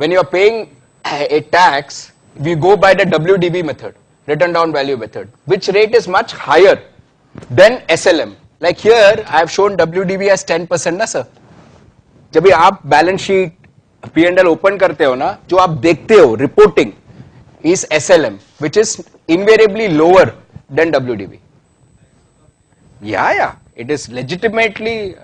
when you are paying a tax, we go by the WDV method, written down value method, which rate is much higher than SLM. Like here, I have shown WDV as 10%, ना sir? जब भी आप balance sheet P&L open करते हो ना, जो आप देखते हो reporting is SLM, which is invariably lower than WDV. Yeah, it is legitimately,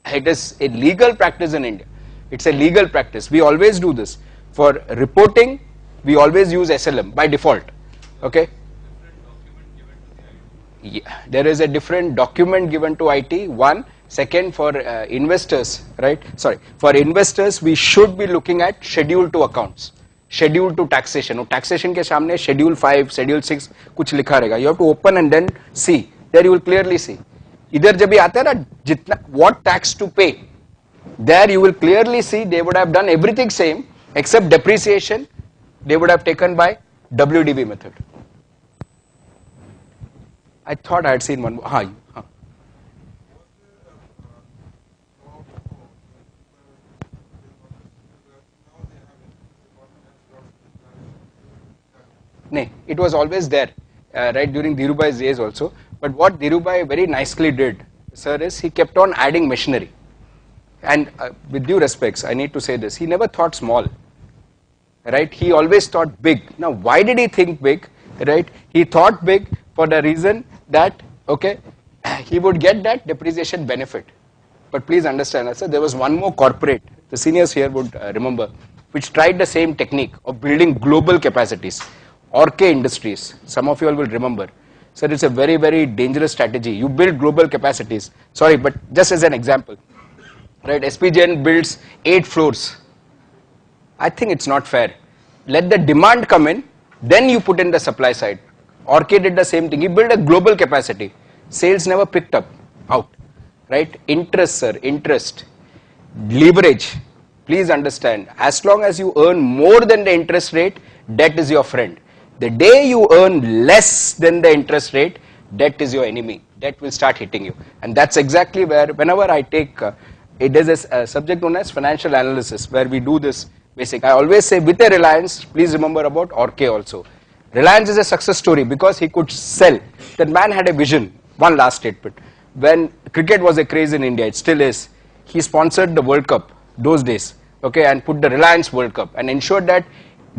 it is a legal practice in India. It's a legal practice. We always do this. For reporting, we always use SLM by default. Okay? Yeah, there is a different document given to IT. One. Second, for investors, right? Sorry, for investors, we should be looking at schedule to accounts, schedule to taxation. और taxation के सामने schedule 5, schedule 6 कुछ लिखा रहेगा. You have to open and then see. There you will clearly see. इधर जब भी आता है ना जितना what tax to pay, there you will clearly see they would have done everything same except depreciation. They would have taken by WDV method. I thought I had seen one more. हाँ. No, it was always there, right, during Dhirubhai's days also. But what Dhirubhai very nicely did, sir, is he kept on adding machinery. And with due respects, I need to say this, he never thought small, right? He always thought big. Now, why did he think big, right? He thought big for the reason that, okay, he would get that depreciation benefit. But please understand, sir, there was one more corporate, the seniors here would remember, which tried the same technique of building global capacities. Orke Industries, some of you all will remember. Sir, it's a very, very dangerous strategy. You build global capacities. Sorry, but just as an example, right? SPGN builds 8 floors. I think it's not fair. Let the demand come in, then you put in the supply side. Orke did the same thing. He built a global capacity. Sales never picked up out, right? Interest, sir, interest, leverage. Please understand, as long as you earn more than the interest rate, debt is your friend. The day you earn less than the interest rate, debt is your enemy. Debt will start hitting you. And that's exactly where, whenever I take, it is a subject known as financial analysis, where we do this basic. I always say with a Reliance, please remember about Orke also. Reliance is a success story because he could sell. That man had a vision. One last statement. When cricket was a craze in India, it still is, he sponsored the World Cup those days, okay, and put the Reliance World Cup and ensured that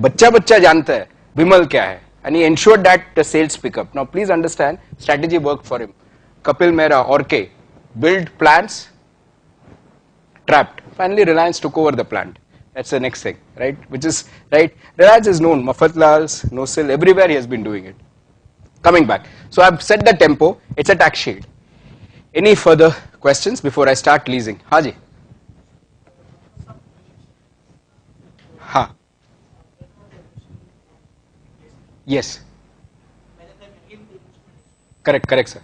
बच्चा जानता है Bimal क्या है, and he ensured that the sales pick up. Now please understand, strategy worked for him. Kapil Mehra, Orke, build plants, trapped. Finally Reliance took over the plant. That's the next thing, right? Which is, right, Reliance is known, Mafatlals, Nosil, everywhere he has been doing it. Coming back. So I've set the tempo, it's a tax shield. Any further questions before I start leasing? Haji. Ha. Yes. Correct, sir.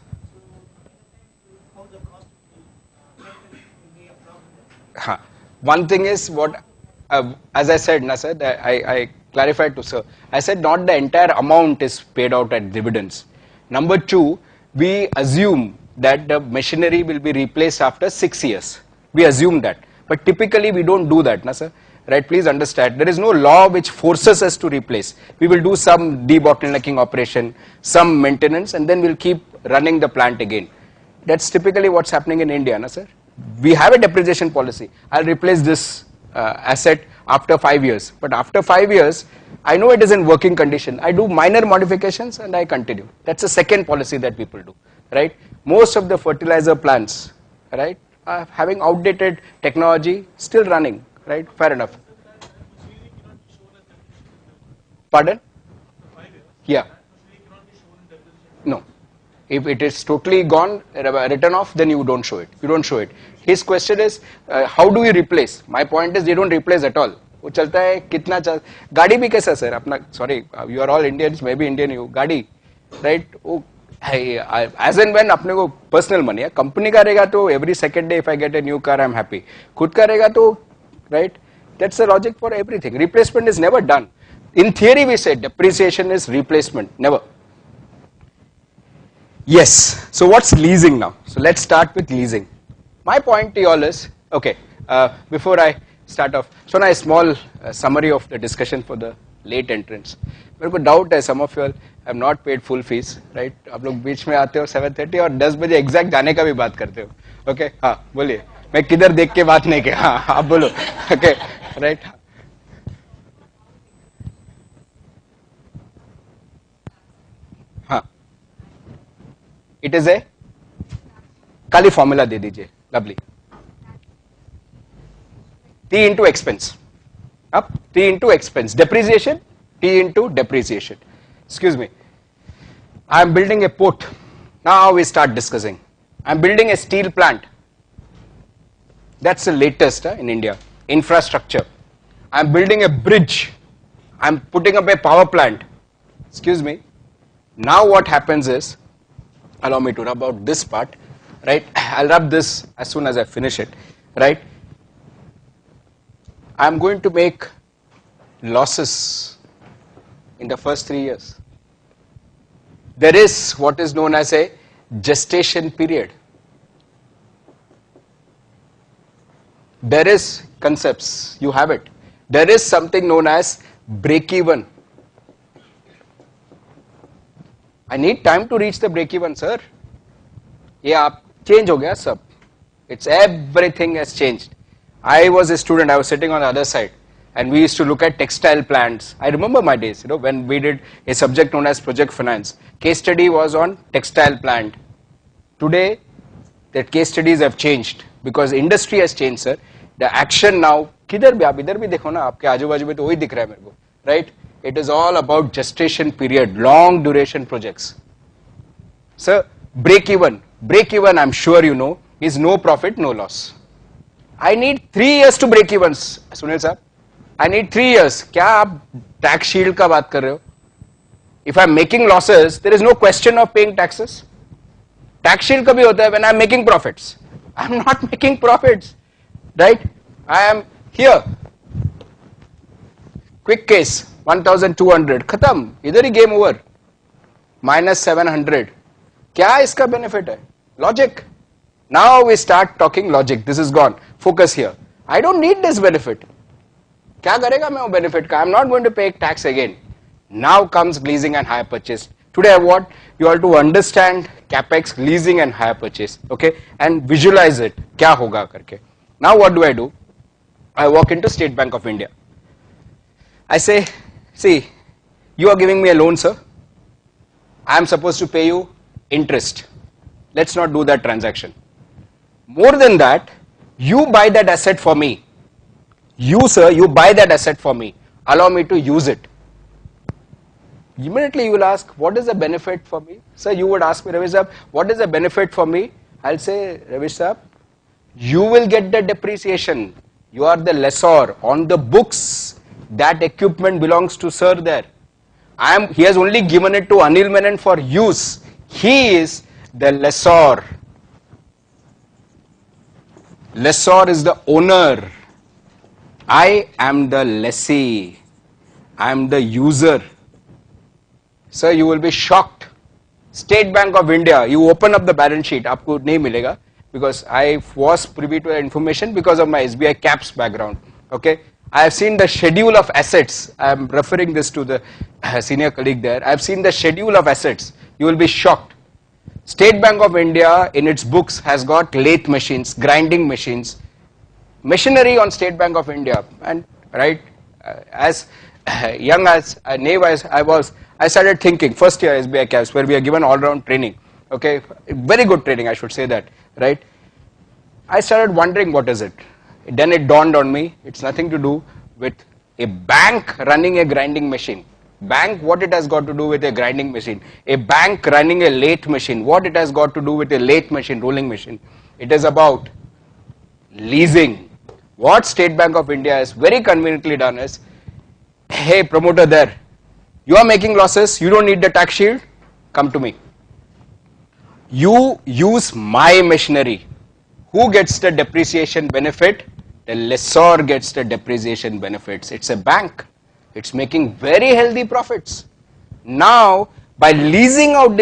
Ha. One thing is what, as I said, na sir, I clarified to sir. I said not the entire amount is paid out at dividends. Number 2, we assume that the machinery will be replaced after 6 years. We assume that. But typically we don't do that, na sir. Right, please understand, there is no law which forces us to replace. We will do some debottlenecking operation, some maintenance, and then we'll keep running the plant again. That's typically what's happening in India, na sir. We have a depreciation policy. I'll replace this asset after 5 years. But after 5 years, I know it is in working condition. I do minor modifications and I continue. That's the second policy that people do, right? Most of the fertilizer plants, right, are having outdated technology, still running. Right, fair enough. Pardon? Yeah. No. If it is totally gone, written off, then you don't show it. You don't show it. His question is, how do we replace? My point is, they don't replace at all. वो चलता है कितना चल गाड़ी भी कैसा sir अपना sorry you are all Indians मैं भी Indian हूँ गाड़ी right वो as and when अपने को personal money है कंपनी का रहेगा तो every second day if I get a new car I'm happy खुद का रहेगा तो right? That's the logic for everything. Replacement is never done. In theory we say depreciation is replacement, never. Yes, so what's leasing now? So let's start with leasing. My point to you all is, okay, before I start off. So now a small summary of the discussion for the late entrants. मेरे को doubt है some of you have not paid full fees, right? आप लोग बीच में आते हो 7:30 और 10 बजे एग्जैक्ट जाने का भी बात करते हो, ओके? हाँ बोलिए, मैं किधर देख के बात नहीं किया, हाँ आप बोलो, ओके राइट? हाँ, इट इज ए खाली फॉर्मूला दे दीजिए, lovely. T into expense, up T into expense, depreciation, T into depreciation. Excuse me. I am building a port. Now we start discussing. I am building a steel plant. That's the latest in India. Infrastructure. I am building a bridge. I am putting up a power plant. Excuse me. Now what happens is, allow me to rub out this part, right? I'll rub this as soon as I finish it, right? I am going to make losses in the first 3 years. There is what is known as a gestation period. There is concepts, you have it. There is something known as break even. I need time to reach the break even, sir. ये आप change हो गया सब. It's everything has changed. I was a student, I was sitting on the other side, and we used to look at textile plants. I remember my days, when we did a subject known as project finance. Case study was on textile plant. Today, the case studies have changed because industry has changed, sir. The action now, किधर भी आप इधर भी देखो ना, आपके आजू बाजू में तो वही दिख रहा है मेरे को, right? It is all about gestation period, long duration projects. Sir, break even, I'm sure you know, is no profit, no loss. I need 3 years to break even, Sunil sir. I need 3 years. क्या आप tax shield का बात कर रहे हो? If I'm making losses, there is no question of paying taxes. Tax shield कभी होता है when I'm making profits. I'm not making profits, right? I am here. Quick case, 1,200, खत्म. इधर ही game over. -700. क्या इसका benefit है? Logic. Now we start talking logic. This is gone. Focus here. I don't need this benefit. क्या करेगा मैं वो benefit का? I'm not going to pay tax again. Now comes leasing and hire purchase. Today I want you all to understand capex, leasing and hire purchase. Okay, and visualize it. क्या होगा करके. Now what do? I walk into State Bank of India. I say, see, you are giving me a loan, sir. I am supposed to pay you interest. Let's not do that transaction. More than that, you buy that asset for me. You, sir, you buy that asset for me. Allow me to use it. Immediately you will ask, what is the benefit for me? Sir, you would ask me, Ravi Saab, what is the benefit for me? I'll say, Ravi Saab, you will get the depreciation. You are the lessor. On the books, that equipment belongs to sir there. He has only given it to Anil Menon for use. He is the lessor. Lessor is the owner. I am the lessee. I am the user. Sir, you will be shocked. State Bank of India, you open up the balance sheet, आपको नहीं मिलेगा, because I was privy to the information because of my SBI CAPS background. Okay, I have seen the schedule of assets. I am referring this to the senior colleague there. I have seen the schedule of assets. You will be shocked. State Bank of India in its books has got lathe machines, grinding machines, machinery on State Bank of India. And right, as young as naive as I was, I started thinking, first year SBI CAPS, where we are given all-round training, okay, very good training, I should say that, right? I started wondering what is it. Then it dawned on me, it's nothing to do with a bank running a grinding machine. Bank, what it has got to do with a grinding machine? A bank running a lathe machine, what it has got to do with a lathe machine, rolling machine? It is about leasing. What State Bank of India has very conveniently done is, hey promoter there, you are making losses, you don't need the tax shield, come to me. You use my machinery. Who gets the depreciation benefit? The lessor gets the depreciation benefits. It's a bank. It's making very healthy profits. Now, by leasing out